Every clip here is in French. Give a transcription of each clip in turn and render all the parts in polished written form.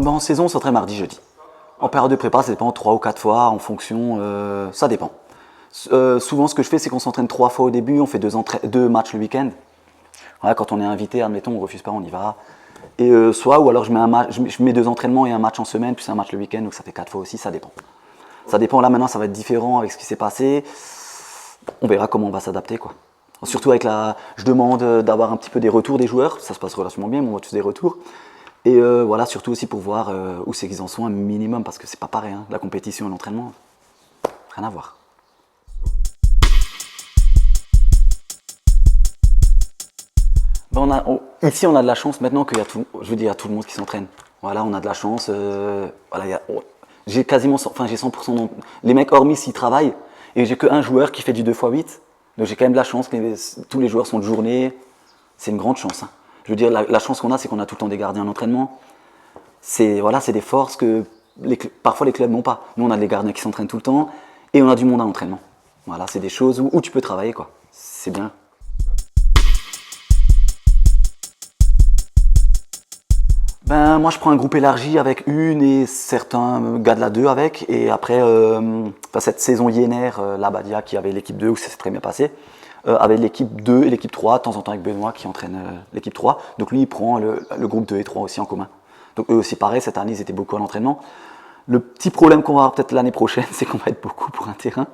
En saison, on s'entraîne mardi, jeudi. En période de prépa, ça dépend 3 ou 4 fois en fonction, ça dépend. Souvent, ce que je fais, c'est qu'on s'entraîne 3 fois au début, on fait 2 matchs le week-end. Voilà, quand on est invité, admettons, on ne refuse pas, on y va. Et ou alors je mets 2 entraînements et un match en semaine, puis un match le week-end, donc ça fait 4 fois aussi, ça dépend. Ça dépend, là maintenant ça va être différent avec ce qui s'est passé. On verra comment on va s'adapter, quoi. Surtout avec je demande d'avoir un petit peu des retours des joueurs, ça se passe relativement bien, mais on voit tous des retours. Et voilà, surtout aussi pour voir où c'est qu'ils en sont un minimum, parce que c'est pas pareil, hein, la compétition et l'entraînement, rien à voir. Ici, on a de la chance maintenant qu'il y a tout le monde qui s'entraîne. Voilà, on a de la chance. Voilà, j'ai quasiment, j'ai 100%. Les mecs, hormis s'ils travaillent, et j'ai qu'un joueur qui fait du 2x8. Donc j'ai quand même de la chance que tous les joueurs sont de journée. C'est une grande chance, hein. Je veux dire, la chance qu'on a, c'est qu'on a tout le temps des gardiens d'entraînement. C'est des forces que parfois les clubs n'ont pas. Nous, on a des gardiens qui s'entraînent tout le temps, et on a du monde à l'entraînement. Voilà, c'est des choses où tu peux travailler, quoi. C'est bien. Moi je prends un groupe élargi avec une et certains gars de la 2 avec, et après cette saison Yenner, Labadia qui avait l'équipe 2 où ça s'est très bien passé, avec l'équipe 2 et l'équipe 3, de temps en temps avec Benoît qui entraîne l'équipe 3, donc lui il prend le groupe 2 et 3 aussi en commun. Donc eux aussi pareil, cette année ils étaient beaucoup à l'entraînement. Le petit problème qu'on va avoir peut-être l'année prochaine, c'est qu'on va être beaucoup pour un terrain,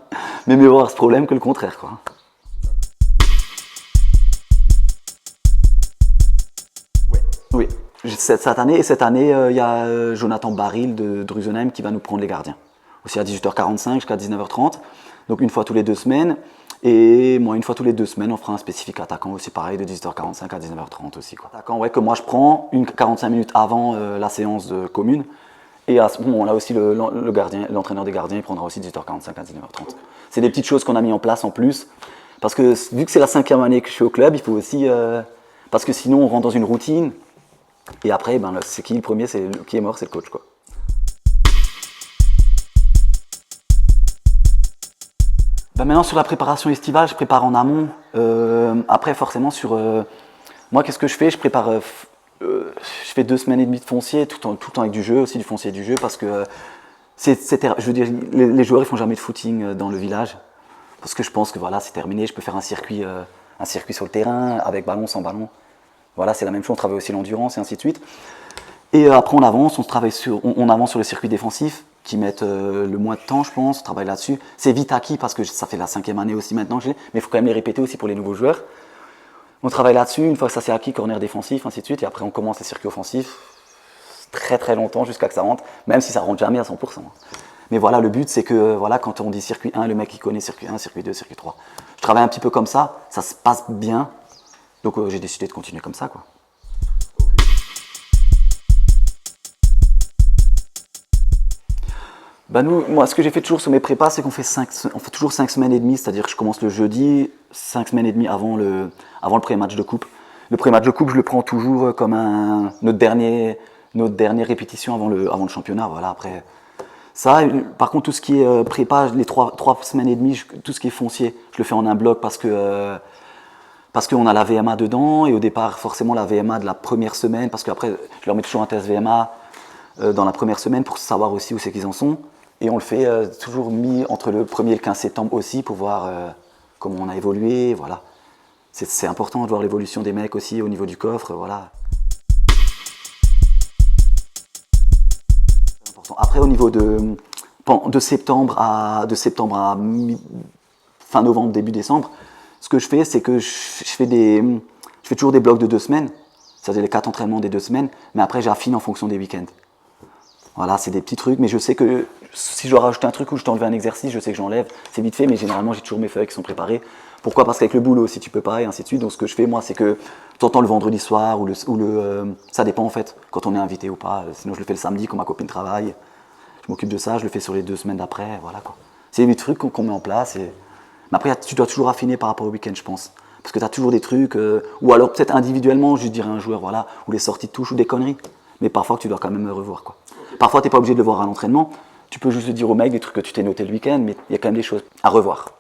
mais mieux voir ce problème que le contraire, quoi. Oui. Cette année, il y a Jonathan Baril de Drusenheim qui va nous prendre les gardiens. Aussi à 18h45 jusqu'à 19h30. Donc une fois tous les 2 semaines. Et moi, une fois tous les 2 semaines, on fera un spécifique attaquant aussi pareil de 18h45 à 19h30 aussi, quoi. Attaquant, ouais, que moi je prends 45 minutes avant la séance de commune. Et à ce moment-là aussi, l'entraîneur des gardiens, il prendra aussi 18h45 à 19h30. C'est des petites choses qu'on a mis en place en plus. Parce que vu que c'est la 5e année que je suis au club, il faut aussi... parce que sinon, on rentre dans une routine. Et après, c'est qui le premier, qui est mort, c'est le coach, quoi. Maintenant, sur la préparation estivale, je prépare en amont. Après, forcément, moi, qu'est-ce que je fais? Je prépare. Je fais 2 semaines et demie de foncier, tout le temps avec du jeu, aussi du foncier et du jeu, parce que je veux dire, les joueurs, ils font jamais de footing dans le village. Parce que je pense que voilà, c'est terminé. Je peux faire un circuit sur le terrain, avec ballon, sans ballon. Voilà, c'est la même chose, on travaille aussi l'endurance et ainsi de suite. Et après on avance, on avance sur le circuit défensif, qui mettent le moins de temps je pense, on travaille là-dessus. C'est vite acquis parce que ça fait la 5e année aussi maintenant que j'ai, mais il faut quand même les répéter aussi pour les nouveaux joueurs. On travaille là-dessus, une fois que ça c'est acquis, corner défensif, ainsi de suite, et après on commence les circuits offensifs, très très longtemps jusqu'à que ça rentre, même si ça rentre jamais à 100%. Mais voilà, le but c'est que voilà, quand on dit circuit 1, le mec il connaît circuit 1, circuit 2, circuit 3. Je travaille un petit peu comme ça se passe bien. Donc j'ai décidé de continuer comme ça, quoi. Moi, ce que j'ai fait toujours sur mes prépas, c'est qu'on fait toujours 5 semaines et demie, c'est-à-dire que je commence le jeudi, 5 semaines et demie avant le pré-match de coupe. Le pré-match de coupe, je le prends toujours comme notre dernière répétition avant le championnat. Voilà, après ça, par contre, tout ce qui est prépa, les 3 semaines et demie, tout ce qui est foncier, je le fais en un bloc parce qu'on a la VMA dedans, et au départ, forcément, la VMA de la première semaine, parce qu'après, je leur mets toujours un test VMA dans la première semaine pour savoir aussi où c'est qu'ils en sont. Et on le fait toujours mis entre le 1er et le 15 septembre aussi pour voir comment on a évolué, voilà. C'est important de voir l'évolution des mecs aussi au niveau du coffre, voilà. C'est important. Après, au niveau de septembre à fin novembre, début décembre, ce que je fais, c'est que je fais toujours des blocs de 2 semaines, c'est-à-dire les 4 entraînements des 2 semaines, mais après j'affine en fonction des week-ends. Voilà, c'est des petits trucs, mais je sais que si je dois rajouter un truc ou je t'enlève un exercice, je sais que j'enlève, c'est vite fait, mais généralement j'ai toujours mes feuilles qui sont préparées. Pourquoi? Parce qu'avec le boulot aussi tu peux pas, et ainsi de suite. Donc ce que je fais moi, c'est que t'entends le vendredi soir ça dépend en fait, quand on est invité ou pas. Sinon je le fais le samedi quand ma copine travaille. Je m'occupe de ça, je le fais sur les 2 semaines d'après, voilà quoi. C'est des trucs qu'on met en place. Mais après tu dois toujours affiner par rapport au week-end, je pense. Parce que tu as toujours des trucs, ou alors peut-être individuellement, je dirais un joueur, voilà, ou les sorties de touche ou des conneries. Mais parfois que tu dois quand même revoir, quoi. Parfois, tu n'es pas obligé de le voir à l'entraînement. Tu peux juste dire au mec des trucs que tu t'es noté le week-end, mais il y a quand même des choses à revoir.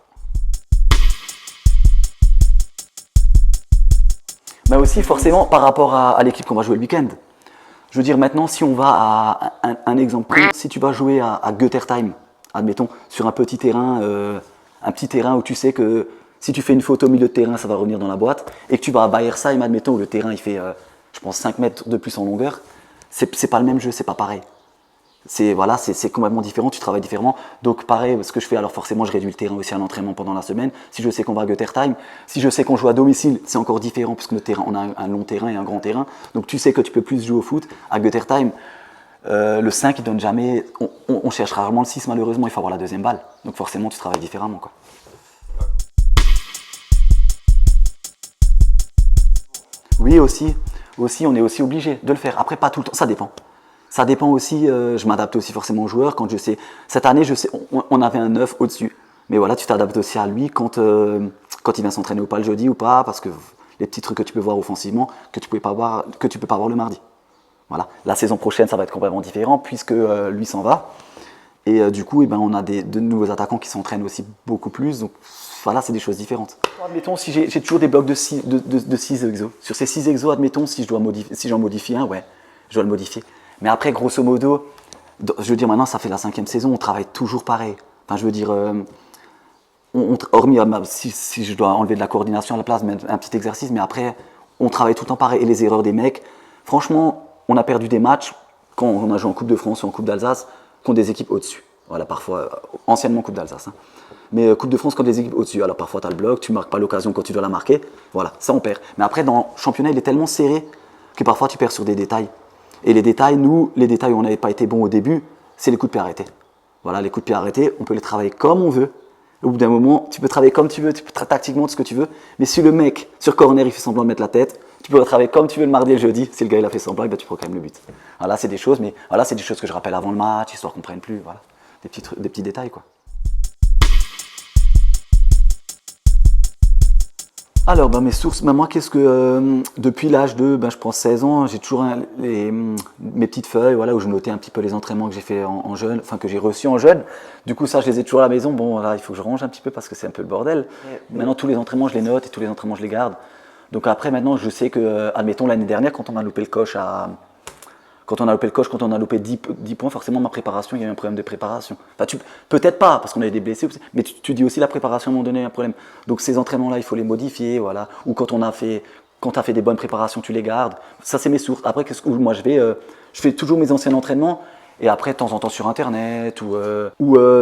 Mais aussi, forcément, par rapport à l'équipe qu'on va jouer le week-end. Je veux dire, maintenant, si on va à un exemple, si tu vas jouer à Göttertheim, admettons, sur un petit terrain où tu sais que si tu fais une faute au milieu de terrain, ça va revenir dans la boîte, et que tu vas à Bayersheim, admettons, où le terrain il fait, je pense, 5 mètres de plus en longueur, c'est pas le même jeu, c'est pas pareil. C'est complètement différent, tu travailles différemment. Donc pareil, ce que je fais, alors forcément je réduis le terrain aussi à l'entraînement pendant la semaine. Si je sais qu'on va à Göttertheim, si je sais qu'on joue à domicile, c'est encore différent puisque le terrain, on a un long terrain et un grand terrain. Donc tu sais que tu peux plus jouer au foot. À Göttertheim, le 5 il donne jamais, on cherche rarement le 6 malheureusement, il faut avoir la deuxième balle. Donc forcément tu travailles différemment, quoi. Oui aussi, on est aussi obligé de le faire. Après pas tout le temps, ça dépend. Ça dépend aussi, je m'adapte aussi forcément aux joueurs. Quand je sais, cette année, je sais, on avait un 9 au-dessus. Mais voilà, tu t'adaptes aussi à lui quand il vient s'entraîner ou pas le jeudi ou pas, parce que les petits trucs que tu peux voir offensivement, que tu peux pas voir le mardi. Voilà. La saison prochaine, ça va être complètement différent puisque lui s'en va. Et du coup, on a de nouveaux attaquants qui s'entraînent aussi beaucoup plus. Donc voilà, c'est des choses différentes. Admettons, si j'ai toujours des blocs de 6 exos. Sur ces 6 exos, admettons, si j'en modifie un, ouais, je dois le modifier. Mais après, grosso modo, je veux dire, maintenant, ça fait la 5e saison, on travaille toujours pareil. Enfin, je veux dire, hormis si je dois enlever de la coordination à la place, mettre un petit exercice, mais après, on travaille tout le temps pareil. Et les erreurs des mecs, franchement, on a perdu des matchs quand on a joué en Coupe de France ou en Coupe d'Alsace contre des équipes au-dessus. Voilà, parfois, anciennement Coupe d'Alsace. Hein. Mais Coupe de France contre des équipes au-dessus. Alors parfois, tu as le bloc, tu marques pas l'occasion quand tu dois la marquer. Voilà, ça, on perd. Mais après, dans le championnat, il est tellement serré que parfois, tu perds sur des détails. Et les détails, où on n'avait pas été bon au début, c'est les coups de pied arrêtés. Voilà, les coups de pied arrêtés, on peut les travailler comme on veut. Au bout d'un moment, tu peux travailler comme tu veux, tu peux tactiquement ce que tu veux. Mais si le mec, sur corner, il fait semblant de mettre la tête, tu peux travailler comme tu veux le mardi et le jeudi. Si le gars, il a fait semblant, tu prends quand même le but. Voilà, c'est des choses, mais voilà, c'est des choses que je rappelle avant le match, histoire qu'on ne prenne plus. Voilà, des petits détails, quoi. Alors, mes sources, moi, depuis l'âge de, je pense 16 ans, j'ai toujours mes petites feuilles, voilà, où je notais un petit peu les entraînements que j'ai fait en jeune, enfin que j'ai reçus en jeune. Du coup, ça, je les ai toujours à la maison. Bon, là, il faut que je range un petit peu parce que c'est un peu le bordel. Maintenant, tous les entraînements, je les note et tous les entraînements, je les garde. Donc après, maintenant, je sais que, admettons, l'année dernière, quand on a loupé le coche, quand on a loupé 10 points, forcément, ma préparation, il y a eu un problème de préparation. Enfin, peut-être pas, parce qu'on avait des blessés, mais tu dis aussi la préparation, à un moment donné, un problème. Donc ces entraînements-là, il faut les modifier, voilà. Ou quand tu as fait des bonnes préparations, tu les gardes. Ça, c'est mes sources. Après, moi, je fais toujours mes anciens entraînements, et après, de temps en temps, sur Internet, ou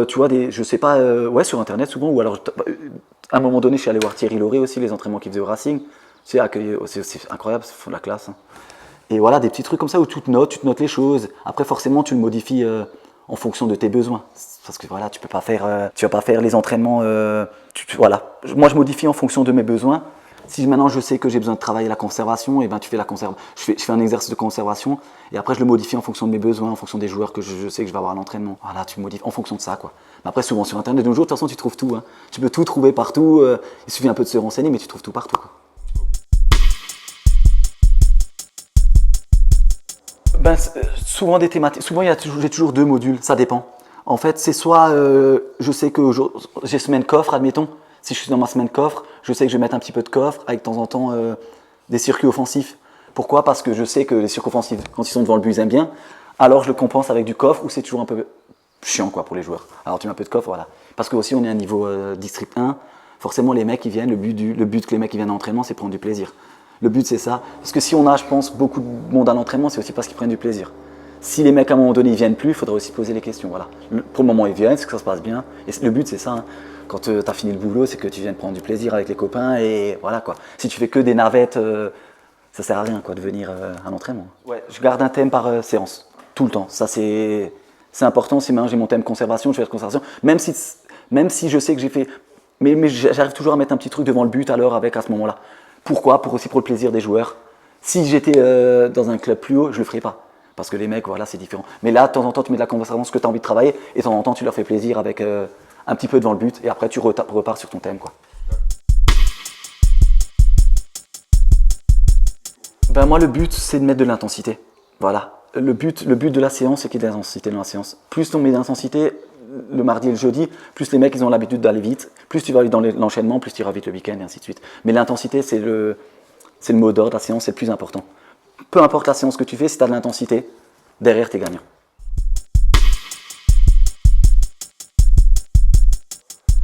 tu vois, je sais pas, sur Internet souvent, ou alors, à un moment donné, je suis allé voir Thierry Lauré aussi, les entraînements qu'il faisait au Racing. C'est incroyable, c'est la classe. Hein. Et voilà, des petits trucs comme ça où tu notes les choses. Après, forcément, tu le modifies en fonction de tes besoins. Parce que voilà, tu vas pas faire les entraînements. Voilà. Moi, je modifie en fonction de mes besoins. Si maintenant je sais que j'ai besoin de travailler la conservation, et tu fais la conservation. Je fais un exercice de conservation et après je le modifie en fonction de mes besoins, en fonction des joueurs que je sais que je vais avoir à l'entraînement. Voilà, tu modifies en fonction de ça, quoi. Mais après, souvent sur Internet, de nos jours, de toute façon, tu trouves tout. Hein. Tu peux tout trouver partout. Il suffit un peu de se renseigner, mais tu trouves tout partout, quoi. Souvent des thématiques. Souvent, j'ai toujours 2 modules, ça dépend. En fait, c'est soit je sais que j'ai semaine coffre, admettons. Si je suis dans ma semaine coffre, je sais que je vais mettre un petit peu de coffre avec de temps en temps des circuits offensifs. Pourquoi ? Parce que je sais que les circuits offensifs, quand ils sont devant le but, ils aiment bien. Alors je le compense avec du coffre ou c'est toujours un peu chiant, quoi, pour les joueurs. Alors tu mets un peu de coffre, voilà. Parce que aussi on est à un niveau district 1. Forcément, les mecs qui viennent, le but que les mecs qui viennent à l'entraînement, c'est prendre du plaisir. Le but, c'est ça. Parce que si on a, je pense, beaucoup de monde à l'entraînement, c'est aussi parce qu'ils prennent du plaisir. Si les mecs, à un moment donné, ils viennent plus, il faudra aussi poser les questions. Voilà. Pour le moment, ils viennent, c'est que ça se passe bien. Et le but, c'est ça. Hein. Quand tu as fini le boulot, c'est que tu viennes prendre du plaisir avec les copains. Et voilà, quoi. Si tu fais que des navettes, ça sert à rien, quoi, de venir à l'entraînement. Ouais, je garde un thème par séance. Tout le temps. Ça, c'est important. Si maintenant j'ai mon thème conservation, je fais la conservation. Même si je sais que j'ai fait. Mais j'arrive toujours à mettre un petit truc devant le but à l'heure avec à ce moment-là. Pourquoi ? Pour le plaisir des joueurs. Si j'étais dans un club plus haut, je le ferais pas. Parce que les mecs, voilà, c'est différent. Mais là, de temps en temps, tu mets de la conversation, ce que tu as envie de travailler, et de temps en temps, tu leur fais plaisir avec un petit peu devant le but, et après, tu repars sur ton thème, quoi. Moi, le but, c'est de mettre de l'intensité. Voilà. le but de la séance, c'est qu'il y ait de l'intensité dans la séance. Plus on met d'intensité, le mardi et le jeudi, plus les mecs ils ont l'habitude d'aller vite, plus tu vas aller dans l'enchaînement, plus tu iras vite le week-end, et ainsi de suite. Mais l'intensité, c'est le mot d'ordre, la séance, c'est le plus important. Peu importe la séance que tu fais, si tu as de l'intensité, derrière, tu es gagnant.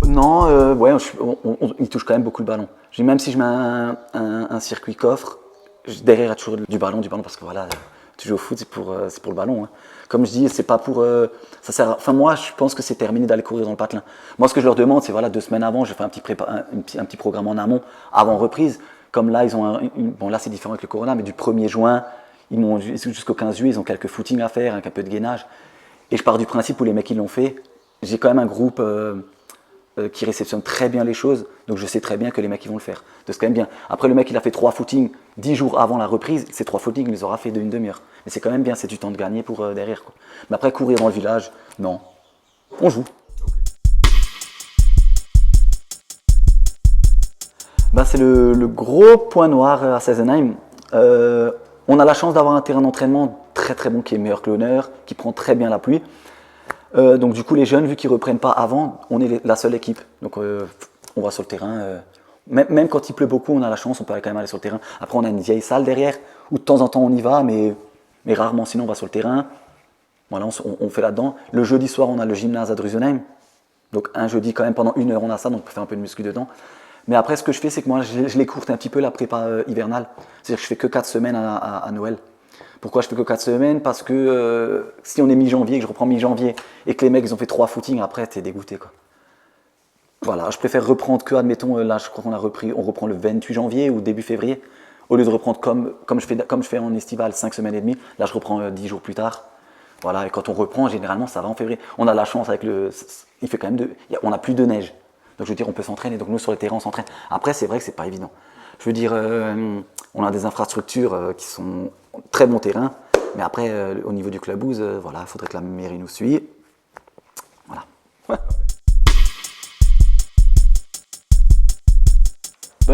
Non, ouais, il touche quand même beaucoup le ballon. Même si je mets un circuit coffre, derrière il y a toujours du ballon, parce que voilà, tu joues au foot, c'est pour le ballon. Hein. Comme je dis, c'est pas pour. Ça sert. Enfin, moi, je pense que c'est terminé d'aller courir dans le patelin. Moi, ce que je leur demande, c'est voilà, 2 semaines avant, je fais un petit programme en amont, avant reprise. Comme là, ils ont bon, là, c'est différent avec le Corona, mais du 1er juin, ils m'ont jusqu'au 15 juillet, ils ont quelques footings à faire, avec un peu de gainage. Et je pars du principe où les mecs, ils l'ont fait. J'ai quand même un groupe. Qui réceptionne très bien les choses, donc je sais très bien que les mecs ils vont le faire. Donc c'est quand même bien. Après le mec il a fait 3 footings 10 jours avant la reprise, ces 3 footings il les aura fait d'une demi-heure. Mais c'est quand même bien, c'est du temps de gagner pour derrière. Quoi. Mais après courir dans le village, non. On joue. Ben, c'est le gros point noir à Seisenheim. On a la chance d'avoir un terrain d'entraînement très très bon qui est meilleur que l'honneur, qui prend très bien la pluie. Donc du coup les jeunes, vu qu'ils ne reprennent pas avant, on est la seule équipe. Donc on va sur le terrain. Même quand il pleut beaucoup, on a la chance, on peut quand même aller sur le terrain. Après on a une vieille salle derrière, où de temps en temps on y va, mais rarement sinon on va sur le terrain. Voilà, on fait là-dedans. Le jeudi soir on a le gymnase à Drusenheim. Donc un jeudi quand même pendant 1 heure on a ça, donc on peut faire un peu de muscu dedans. Mais après ce que je fais c'est que moi je l'écourte un petit peu la prépa hivernale. C'est-à-dire que je fais que 4 semaines à Noël. Pourquoi je fais que 4 semaines? Parce que si on est mi-janvier, que je reprends mi-janvier et que les mecs ils ont fait 3 footings, après t'es dégoûté quoi. Voilà, je préfère reprendre que, admettons, là je crois on reprend le 28 janvier ou début février, au lieu de reprendre comme je fais en estival 5 semaines et demie, là je reprends 10 jours plus tard. Voilà, et quand on reprend, généralement ça va en février. On a la chance avec il fait quand même on n'a plus de neige. Donc je veux dire, on peut s'entraîner, donc nous sur le terrain on s'entraîne. Après c'est vrai que c'est pas évident. Je veux dire, on a des infrastructures qui sont très bon terrain, mais après, au niveau du clubhouse, voilà, il faudrait que la mairie nous suive. Voilà. Ouais.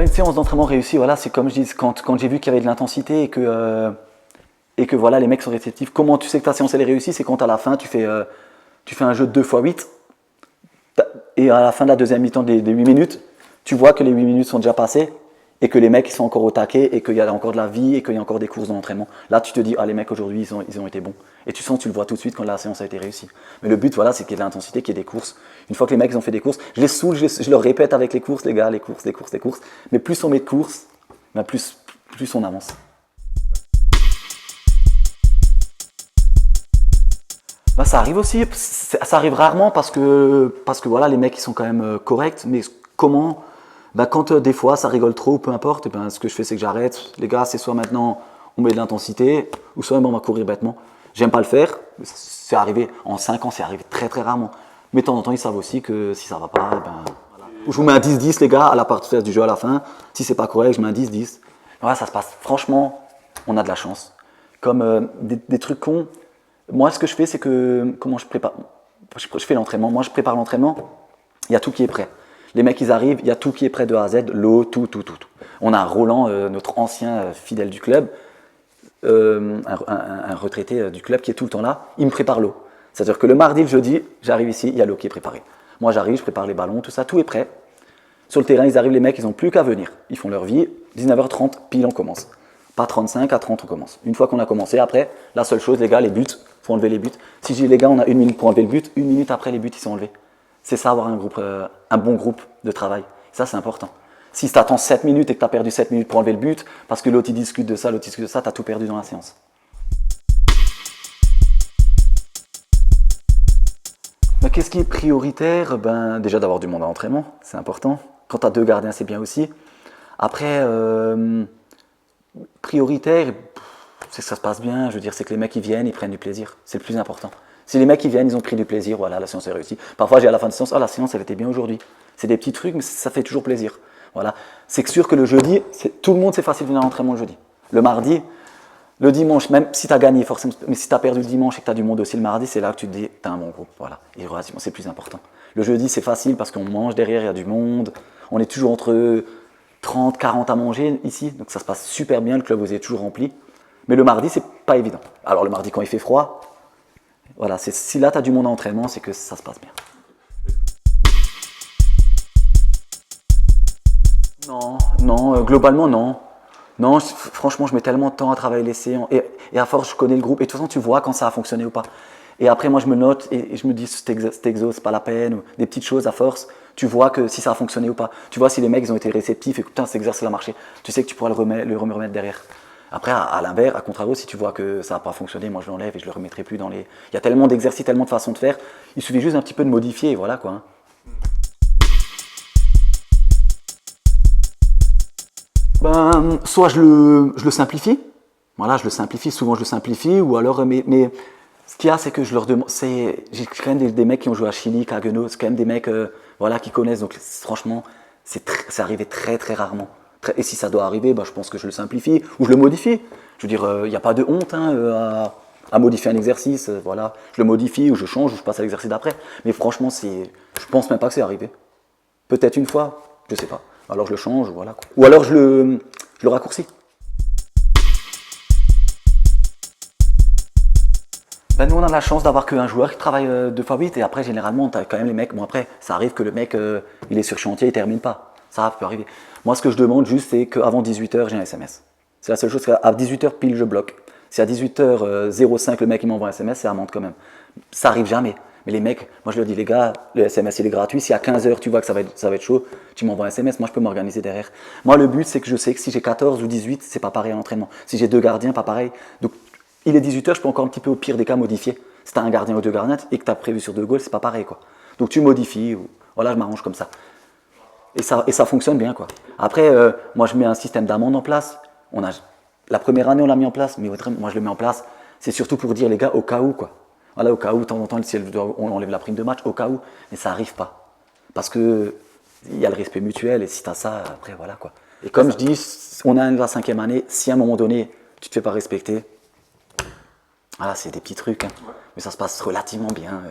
Une séance d'entraînement réussie, voilà, c'est comme je dis, quand j'ai vu qu'il y avait de l'intensité et que voilà, les mecs sont réceptifs. Comment tu sais que ta séance elle est réussie? C'est quand à la fin, tu fais un jeu de 2x8, et à la fin de la deuxième mi-temps des 8 minutes, tu vois que les 8 minutes sont déjà passées, et que les mecs ils sont encore au taquet, et qu'il y a encore de la vie, et qu'il y a encore des courses dans l'entraînement. Là tu te dis, ah les mecs aujourd'hui ils ont été bons. Et tu le vois tout de suite quand la séance a été réussie. Mais le but voilà, c'est qu'il y ait de l'intensité, qu'il y ait des courses. Une fois que les mecs ils ont fait des courses, je les saoule, je leur répète avec les courses, les gars, les courses. Mais plus on met de courses, ben plus on avance. Ben, ça arrive aussi, ça arrive rarement parce que voilà, les mecs ils sont quand même corrects, mais comment? Ben, quand des fois ça rigole trop, peu importe, ben, ce que je fais c'est que j'arrête. Les gars, c'est soit maintenant on met de l'intensité, ou soit on va courir bêtement. J'aime pas le faire, c'est arrivé, en 5 ans c'est arrivé très très rarement. Mais de temps en temps ils savent aussi que si ça va pas, ben, voilà. Je vous mets un 10-10 les gars, à la partie du jeu à la fin. Si c'est pas correct, je mets un 10-10. Voilà, ça se passe, franchement, on a de la chance. Comme des trucs cons, moi ce que je fais c'est que, comment je prépare? Je fais l'entraînement, moi je prépare l'entraînement, il y a tout qui est prêt. Les mecs, ils arrivent, il y a tout qui est prêt de A à Z, l'eau, tout. On a Roland, notre ancien fidèle du club, un retraité du club qui est tout le temps là, il me prépare l'eau. C'est-à-dire que le mardi, le jeudi, j'arrive ici, il y a l'eau qui est préparée. Moi, j'arrive, je prépare les ballons, tout ça, tout est prêt. Sur le terrain, ils arrivent, les mecs, ils n'ont plus qu'à venir. Ils font leur vie, 19h30, pile, on commence. Pas 35, à 30, on commence. Une fois qu'on a commencé, après, la seule chose, les gars, les buts, il faut enlever les buts. Si je dis, les gars, on a 1 minute pour enlever le but, 1 minute après, les buts, ils sont enlevés. C'est ça, avoir un bon groupe de travail. Ça, c'est important. Si tu attends 7 minutes et que tu as perdu 7 minutes pour enlever le but, parce que l'autre il discute de ça, l'autre discute de ça, tu as tout perdu dans la séance. Ben, qu'est-ce qui est prioritaire? Ben, déjà d'avoir du monde à l'entraînement, c'est important. Quand tu as 2 gardiens, c'est bien aussi. Après, prioritaire, c'est que ça se passe bien. Je veux dire, c'est que les mecs ils viennent, ils prennent du plaisir. C'est le plus important. Si les mecs ils viennent, ils ont pris du plaisir, voilà, la séance est réussie. Parfois j'ai à la fin de séance, la séance elle était bien aujourd'hui. C'est des petits trucs, mais ça fait toujours plaisir. Voilà. C'est sûr que le jeudi, tout le monde c'est facile de venir à l'entraînement le jeudi. Le mardi, le dimanche, même si tu as gagné forcément, mais si tu as perdu le dimanche et que tu as du monde aussi le mardi, c'est là que tu te dis, tu as un bon groupe. Voilà. Et relativement, c'est plus important. Le jeudi c'est facile parce qu'on mange derrière, il y a du monde. On est toujours entre 30, 40 à manger ici, donc ça se passe super bien, le club vous est toujours rempli. Mais le mardi, c'est pas pas évident. Alors le mardi quand il fait froid, voilà, si là tu as du monde à entraînement, c'est que ça se passe bien. Non, non, globalement non. Non, franchement, je mets tellement de temps à travailler les séances et à force, je connais le groupe et de toute façon, tu vois quand ça a fonctionné ou pas. Et après, moi, je me note et je me dis, cet exo, c'est pas la peine, ou des petites choses à force. Tu vois que si ça a fonctionné ou pas. Tu vois si les mecs ils ont été réceptifs et que putain, cet exercice a marché. Tu sais que tu pourras le remettre derrière. Après, à l'inverse, à contrario, si tu vois que ça n'a pas fonctionné, moi je l'enlève et je le remettrai plus dans les. Il y a tellement d'exercices, tellement de façons de faire. Il suffit juste un petit peu de modifier et voilà quoi, hein. Ben, soit je le simplifie, voilà, je le simplifie, souvent je le simplifie, ou alors, mais ce qu'il y a, c'est que je leur demande, j'ai quand même des mecs qui ont joué à Chili, à Haguenau, c'est quand même des mecs voilà, qui connaissent, donc franchement, c'est arrivé très très rarement. Et si ça doit arriver, ben, je pense que je le simplifie, ou je le modifie. Je veux dire, il n'y a pas de honte hein, à modifier un exercice, voilà, je le modifie, ou je change, ou je passe à l'exercice d'après, mais franchement, je pense même pas que c'est arrivé. Peut-être une fois, je sais pas. Alors je le change, voilà. Quoi. Ou alors je le raccourcis. Ben nous on a la chance d'avoir qu'un joueur qui travaille 2 fois 8 et après généralement tu as quand même les mecs, bon après ça arrive que le mec il est sur chantier, il termine pas. Ça peut arriver. Moi ce que je demande juste c'est qu'avant 18h j'ai un SMS. C'est la seule chose, qu'à 18h pile je bloque. Si à 18h05 le mec il m'envoie un SMS, c'est amende quand même. Ça arrive jamais. Mais les mecs, moi je leur dis les gars, le SMS il est gratuit, si à 15h tu vois que ça va être chaud, tu m'envoies un SMS, moi je peux m'organiser derrière. Moi le but c'est que je sais que si j'ai 14 ou 18, c'est pas pareil à l'entraînement. Si j'ai 2 gardiens, pas pareil. Donc il est 18h, je peux encore un petit peu au pire des cas modifier. Si tu as un gardien ou 2 gardiens et que tu as prévu sur 2 goals, c'est pas pareil quoi. Donc tu modifies, ou, voilà je m'arrange comme ça. Et ça fonctionne bien quoi. Après, moi je mets un système d'amende en place. La première année on l'a mis en place, mais moi je le mets en place. C'est surtout pour dire les gars au cas où quoi. Voilà, au cas où, de temps en temps, si on enlève la prime de match, au cas où, mais ça n'arrive pas. Parce que il y a le respect mutuel, et si tu as ça, après, voilà quoi. Et comme je dis, on a la 5e année, si à un moment donné, tu te fais pas respecter, voilà, c'est des petits trucs, hein. Mais ça se passe relativement bien.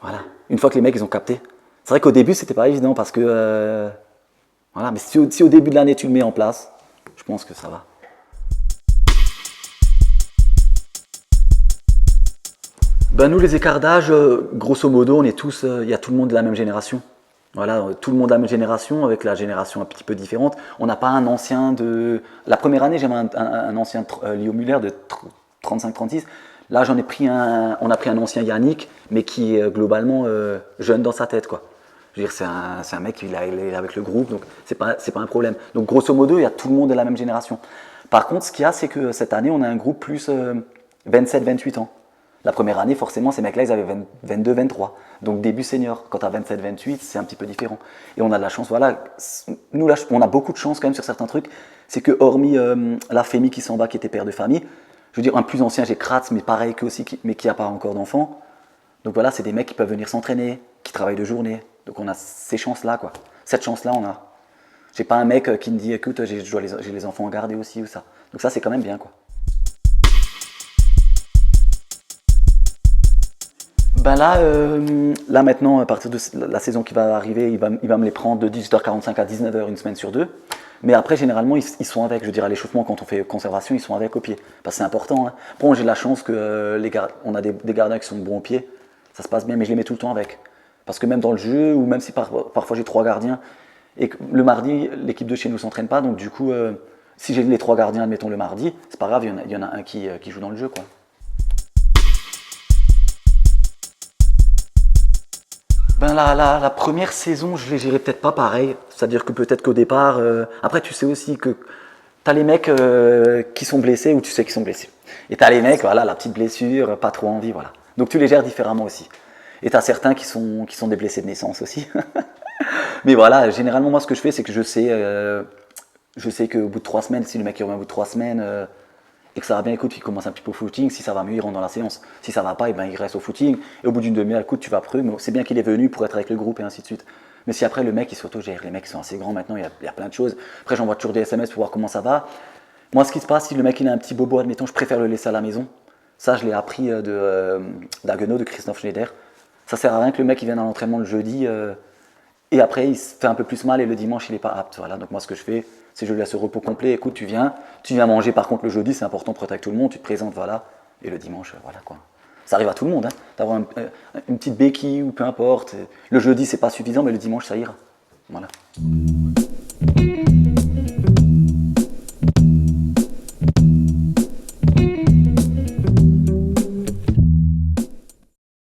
Voilà. Une fois que les mecs, ils ont capté. C'est vrai qu'au début, c'était pas évident, parce que, voilà, mais si au début de l'année, tu le mets en place, je pense que ça va. Ben nous, les écarts d'âge, grosso modo, on est tous, il y a tout le monde de la même génération. Voilà, tout le monde de la même génération, avec la génération un petit peu différente. On n'a pas un ancien de. La première année, j'avais un ancien Leo Muller de 35-36. Là, on a pris un ancien Yannick, mais qui est globalement jeune dans sa tête, quoi. Je veux dire, c'est un mec qui il est avec le groupe, donc c'est pas un problème. Donc, grosso modo, il y a tout le monde de la même génération. Par contre, ce qu'il y a, c'est que cette année, on a un groupe plus 27-28 ans. La première année, forcément, ces mecs-là, ils avaient 22, 23. Donc début senior. Quand tu as 27, 28, c'est un petit peu différent. Et on a de la chance, voilà. Nous, là, on a beaucoup de chance quand même sur certains trucs. C'est que, hormis la Fémi qui s'en va, qui était père de famille, je veux dire, un plus ancien, j'ai Kratz, mais pareil qu'eux aussi, mais qui n'a pas encore d'enfant. Donc voilà, c'est des mecs qui peuvent venir s'entraîner, qui travaillent de journée. Donc on a ces chances-là, quoi. Cette chance-là, on a. J'ai pas un mec qui me dit, écoute, j'ai les enfants à garder aussi ou ça. Donc ça, c'est quand même bien, quoi. Ben là maintenant, à partir de la saison qui va arriver, il va me les prendre de 18h45 à 19h une semaine sur 2. Mais après, généralement, ils sont avec. Je veux dire, à l'échauffement, quand on fait conservation, ils sont avec au pied. Parce que c'est important. Hein. Bon, j'ai de la chance que on a des gardiens qui sont bons au pied. Ça se passe bien, mais je les mets tout le temps avec. Parce que même dans le jeu, ou même si parfois j'ai 3 gardiens, et que le mardi, l'équipe de chez nous ne s'entraîne pas, donc du coup, si j'ai les 3 gardiens, admettons le mardi, c'est pas grave, il y en a un qui joue dans le jeu, quoi. Ben la première saison, je ne les gérais peut-être pas pareil. C'est-à-dire que peut-être qu'au départ, après tu sais aussi que tu as les mecs qui sont blessés ou tu sais qu'ils sont blessés. Et tu as les mecs, voilà, la petite blessure, pas trop envie, voilà. Donc tu les gères différemment aussi. Et tu as certains qui sont des blessés de naissance aussi. Mais voilà, généralement moi ce que je fais, c'est que je sais qu'au bout de 3 semaines, si le mec il revient au bout de 3 semaines, et que ça va bien, écoute, il commence un petit peu au footing, si ça va mieux, il rentre dans la séance. Si ça va pas, et ben, il reste au footing, et au bout d'une demi-heure, écoute, tu vas preux, mais c'est bien qu'il est venu pour être avec le groupe, et ainsi de suite. Mais si après le mec il s'autogère, les mecs sont assez grands maintenant, il y a plein de choses. Après j'envoie toujours des SMS pour voir comment ça va. Moi ce qui se passe, si le mec il a un petit bobo, admettons, je préfère le laisser à la maison. Ça je l'ai appris d'Haguenau, de Christophe Schneider. Ça sert à rien que le mec il vienne à l'entraînement le jeudi, Et après, il se fait un peu plus mal et le dimanche, il n'est pas apte. Voilà. Donc moi, ce que je fais, c'est que je lui laisse au repos complet. Écoute, tu viens manger par contre le jeudi, c'est important pour être avec tout le monde, tu te présentes, voilà. Et le dimanche, voilà quoi. Ça arrive à tout le monde, hein, d'avoir une petite béquille ou peu importe. Le jeudi, c'est pas suffisant, mais le dimanche, ça ira. Voilà.